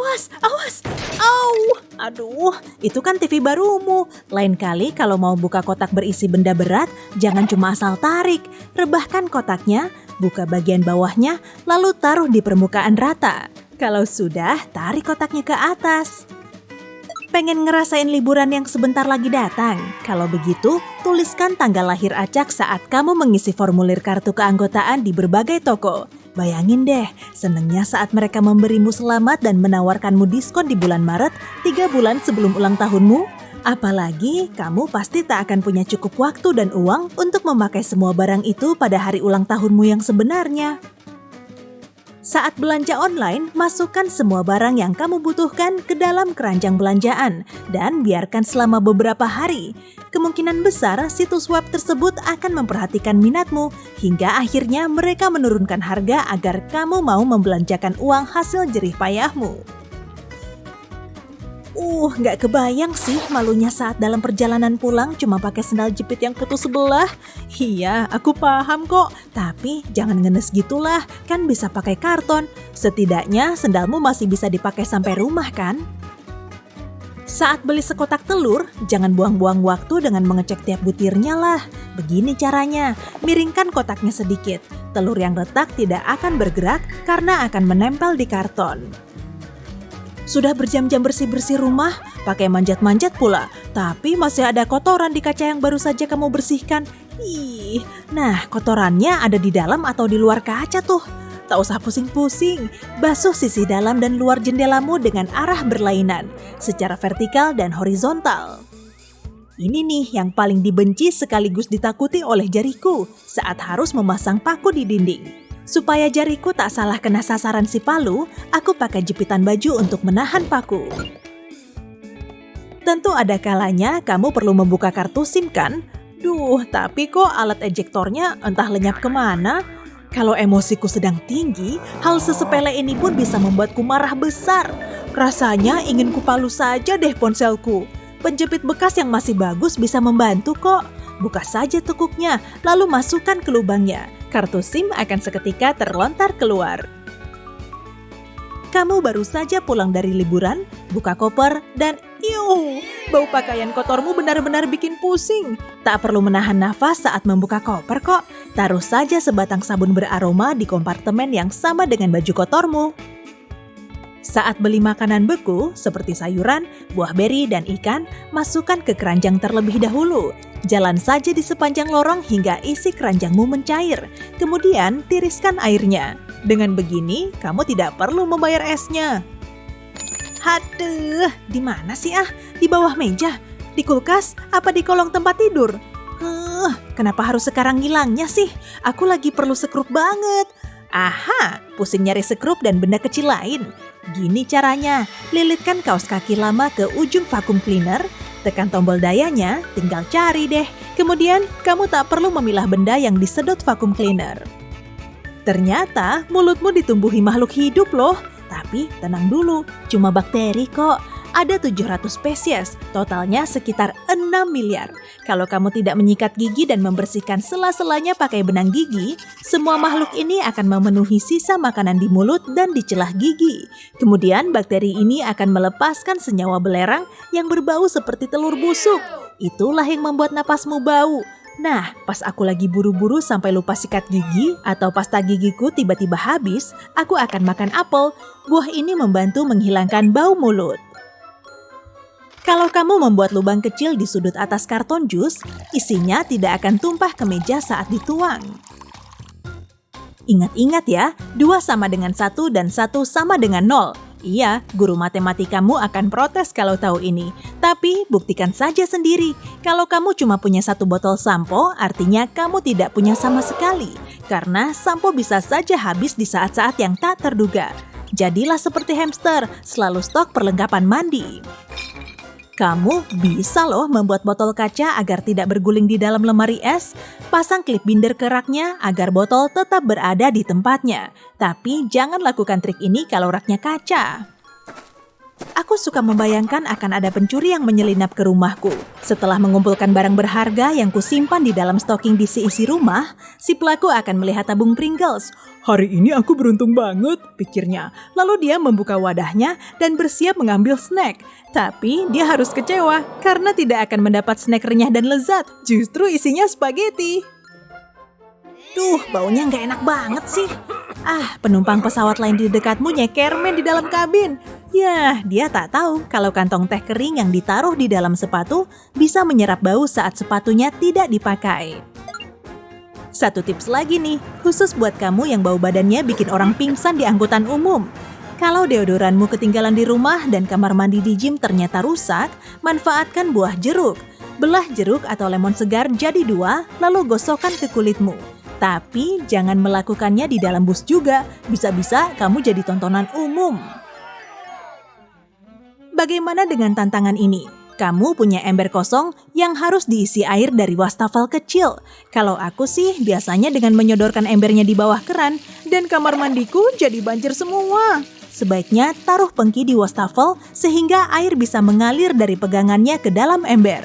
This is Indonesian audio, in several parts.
Awas, awas. Au. Aduh, itu kan TV barumu. Lain kali kalau mau buka kotak berisi benda berat, jangan cuma asal tarik. Rebahkan kotaknya, buka bagian bawahnya, lalu taruh di permukaan rata. Kalau sudah, tarik kotaknya ke atas. Pengen ngerasain liburan yang sebentar lagi datang? Kalau begitu, tuliskan tanggal lahir acak saat kamu mengisi formulir kartu keanggotaan di berbagai toko. Bayangin deh, senengnya saat mereka memberimu selamat dan menawarkanmu diskon di bulan Maret, 3 bulan sebelum ulang tahunmu. Apalagi, kamu pasti tak akan punya cukup waktu dan uang untuk memakai semua barang itu pada hari ulang tahunmu yang sebenarnya. Saat belanja online, masukkan semua barang yang kamu butuhkan ke dalam keranjang belanjaan dan biarkan selama beberapa hari. Kemungkinan besar situs web tersebut akan memperhatikan minatmu hingga akhirnya mereka menurunkan harga agar kamu mau membelanjakan uang hasil jerih payahmu. Nggak kebayang sih malunya saat dalam perjalanan pulang cuma pakai sendal jepit yang putus sebelah. Iya, aku paham kok. Tapi jangan ngenes gitulah, kan bisa pakai karton. Setidaknya sendalmu masih bisa dipakai sampai rumah kan? Saat beli sekotak telur, jangan buang-buang waktu dengan mengecek tiap butirnya lah. Begini caranya, miringkan kotaknya sedikit. Telur yang retak tidak akan bergerak karena akan menempel di karton. Sudah berjam-jam bersih-bersih rumah, pakai manjat-manjat pula, tapi masih ada kotoran di kaca yang baru saja kamu bersihkan. Nah kotorannya ada di dalam atau di luar kaca tuh. Tak usah pusing-pusing, basuh sisi dalam dan luar jendelamu dengan arah berlainan, secara vertikal dan horizontal. Ini nih yang paling dibenci sekaligus ditakuti oleh jariku saat harus memasang paku di dinding. Supaya jariku tak salah kena sasaran si palu, aku pakai jepitan baju untuk menahan paku. Tentu ada kalanya kamu perlu membuka kartu SIM kan? Tapi kok alat ejektornya entah lenyap kemana? Kalau emosiku sedang tinggi, hal sesepele ini pun bisa membuatku marah besar. Rasanya ingin kupalu saja deh ponselku. Penjepit bekas yang masih bagus bisa membantu kok. Buka saja tekuknya, lalu masukkan ke lubangnya. Kartu SIM akan seketika terlontar keluar. Kamu baru saja pulang dari liburan, buka koper, dan bau pakaian kotormu benar-benar bikin pusing. Tak perlu menahan nafas saat membuka koper kok. Taruh saja sebatang sabun beraroma di kompartemen yang sama dengan baju kotormu. Saat beli makanan beku, seperti sayuran, buah beri, dan ikan, masukkan ke keranjang terlebih dahulu. Jalan saja di sepanjang lorong hingga isi keranjangmu mencair. Kemudian, tiriskan airnya. Dengan begini, kamu tidak perlu membayar esnya. Haduh, di mana sih Di bawah meja? Di kulkas? Apa di kolong tempat tidur? Kenapa harus sekarang ngilangnya sih? Aku lagi perlu sekrup banget. Aha, pusing nyari sekrup dan benda kecil lain. Gini caranya, lilitkan kaos kaki lama ke ujung vacuum cleaner, tekan tombol dayanya, tinggal cari deh. Kemudian, kamu tak perlu memilah benda yang disedot vacuum cleaner. Ternyata, mulutmu ditumbuhi makhluk hidup loh. Tapi, tenang dulu, cuma bakteri kok. Ada 700 spesies, totalnya sekitar 6 miliar. Kalau kamu tidak menyikat gigi dan membersihkan sela-selanya pakai benang gigi, semua makhluk ini akan memenuhi sisa makanan di mulut dan di celah gigi. Kemudian bakteri ini akan melepaskan senyawa belerang yang berbau seperti telur busuk. Itulah yang membuat napasmu bau. Nah, pas aku lagi buru-buru sampai lupa sikat gigi atau pasta gigiku tiba-tiba habis, aku akan makan apel. Buah ini membantu menghilangkan bau mulut. Kalau kamu membuat lubang kecil di sudut atas karton jus, isinya tidak akan tumpah ke meja saat dituang. Ingat-ingat ya, 2 sama dengan 1 dan 1 sama dengan 0. Iya, guru matematikamu akan protes kalau tahu ini. Tapi buktikan saja sendiri. Kalau kamu cuma punya 1 botol sampo, artinya kamu tidak punya sama sekali. Karena sampo bisa saja habis di saat-saat yang tak terduga. Jadilah seperti hamster, selalu stok perlengkapan mandi. Kamu bisa loh membuat botol kaca agar tidak berguling di dalam lemari es. Pasang klip binder ke raknya agar botol tetap berada di tempatnya. Tapi jangan lakukan trik ini kalau raknya kaca. Aku suka membayangkan akan ada pencuri yang menyelinap ke rumahku. Setelah mengumpulkan barang berharga yang kusimpan di dalam stoking di seisi rumah, si pelaku akan melihat tabung Pringles. Hari ini aku beruntung banget, pikirnya. Lalu dia membuka wadahnya dan bersiap mengambil snack. Tapi dia harus kecewa karena tidak akan mendapat snack renyah dan lezat. Justru isinya spaghetti. Duh, baunya nggak enak banget sih. Penumpang pesawat lain di dekatmu nyekermen di dalam kabin. Yah, dia tak tahu kalau kantong teh kering yang ditaruh di dalam sepatu bisa menyerap bau saat sepatunya tidak dipakai. Satu tips lagi nih, khusus buat kamu yang bau badannya bikin orang pingsan di angkutan umum. Kalau deodoranmu ketinggalan di rumah dan kamar mandi di gym ternyata rusak, manfaatkan buah jeruk. Belah jeruk atau lemon segar jadi 2, lalu gosokkan ke kulitmu. Tapi jangan melakukannya di dalam bus juga, bisa-bisa kamu jadi tontonan umum. Bagaimana dengan tantangan ini? Kamu punya ember kosong yang harus diisi air dari wastafel kecil. Kalau aku sih biasanya dengan menyodorkan embernya di bawah keran dan kamar mandiku jadi banjir semua. Sebaiknya taruh pengki di wastafel sehingga air bisa mengalir dari pegangannya ke dalam ember.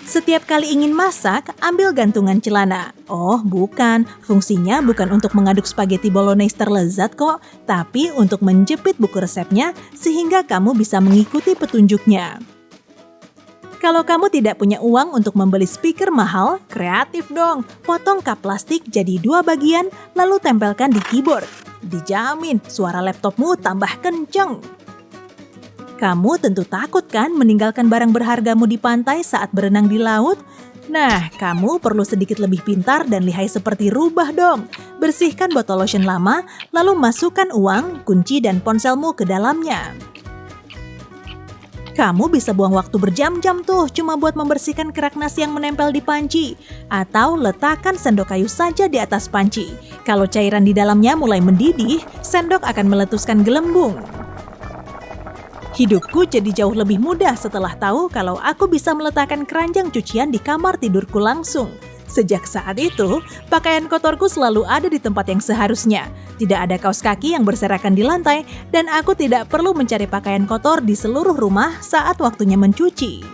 Setiap kali ingin masak, ambil gantungan celana. Oh, bukan. Fungsinya bukan untuk mengaduk spaghetti bolognese terlezat kok, tapi untuk menjepit buku resepnya sehingga kamu bisa mengikuti petunjuknya. Kalau kamu tidak punya uang untuk membeli speaker mahal, kreatif dong. Potong kap plastik jadi 2 bagian, lalu tempelkan di keyboard. Dijamin suara laptopmu tambah kenceng. Kamu tentu takut kan meninggalkan barang berhargamu di pantai saat berenang di laut? Nah, kamu perlu sedikit lebih pintar dan lihai seperti Rubah dong. Bersihkan botol lotion lama, lalu masukkan uang, kunci, dan ponselmu ke dalamnya. Kamu bisa buang waktu berjam-jam tuh cuma buat membersihkan kerak nasi yang menempel di panci. Atau letakkan sendok kayu saja di atas panci. Kalau cairan di dalamnya mulai mendidih, sendok akan meletuskan gelembung. Hidupku jadi jauh lebih mudah setelah tahu kalau aku bisa meletakkan keranjang cucian di kamar tidurku langsung. Sejak saat itu, pakaian kotorku selalu ada di tempat yang seharusnya. Tidak ada kaos kaki yang berserakan di lantai, dan aku tidak perlu mencari pakaian kotor di seluruh rumah saat waktunya mencuci.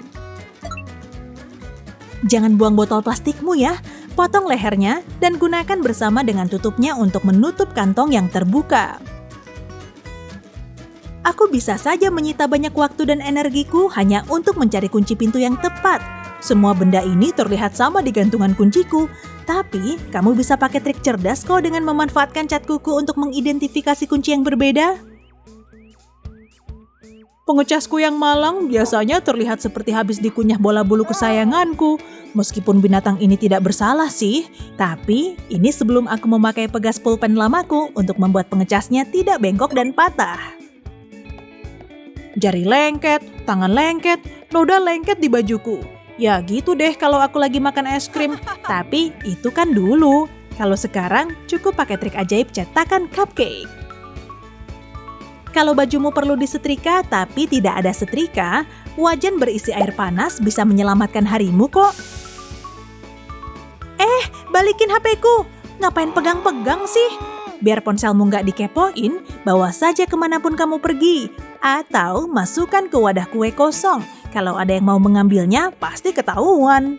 Jangan buang botol plastikmu ya, potong lehernya dan gunakan bersama dengan tutupnya untuk menutup kantong yang terbuka. Aku bisa saja menyita banyak waktu dan energiku hanya untuk mencari kunci pintu yang tepat. Semua benda ini terlihat sama di gantungan kunciku, tapi kamu bisa pakai trik cerdas kok dengan memanfaatkan cat kuku untuk mengidentifikasi kunci yang berbeda. Pengecasku yang malang biasanya terlihat seperti habis dikunyah bola bulu kesayanganku. Meskipun binatang ini tidak bersalah sih, tapi ini sebelum aku memakai pegas pulpen lamaku untuk membuat pengecasnya tidak bengkok dan patah. Jari lengket, tangan lengket, noda lengket di bajuku. Ya gitu deh kalau aku lagi makan es krim. Tapi itu kan dulu. Kalau sekarang cukup pakai trik ajaib cetakan cupcake. Kalau bajumu perlu disetrika tapi tidak ada setrika, wajan berisi air panas bisa menyelamatkan harimu kok. Balikin HP-ku. Ngapain pegang-pegang sih? Biar ponselmu nggak dikepoin, bawa saja kemanapun kamu pergi. Atau masukkan ke wadah kue kosong. Kalau ada yang mau mengambilnya, pasti ketahuan.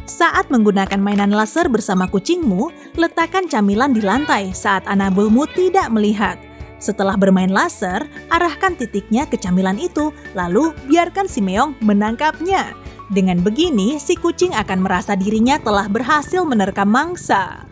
Saat menggunakan mainan laser bersama kucingmu, letakkan camilan di lantai saat anabulmu tidak melihat. Setelah bermain laser, arahkan titiknya ke camilan itu, lalu biarkan si meong menangkapnya. Dengan begini, si kucing akan merasa dirinya telah berhasil menerkam mangsa.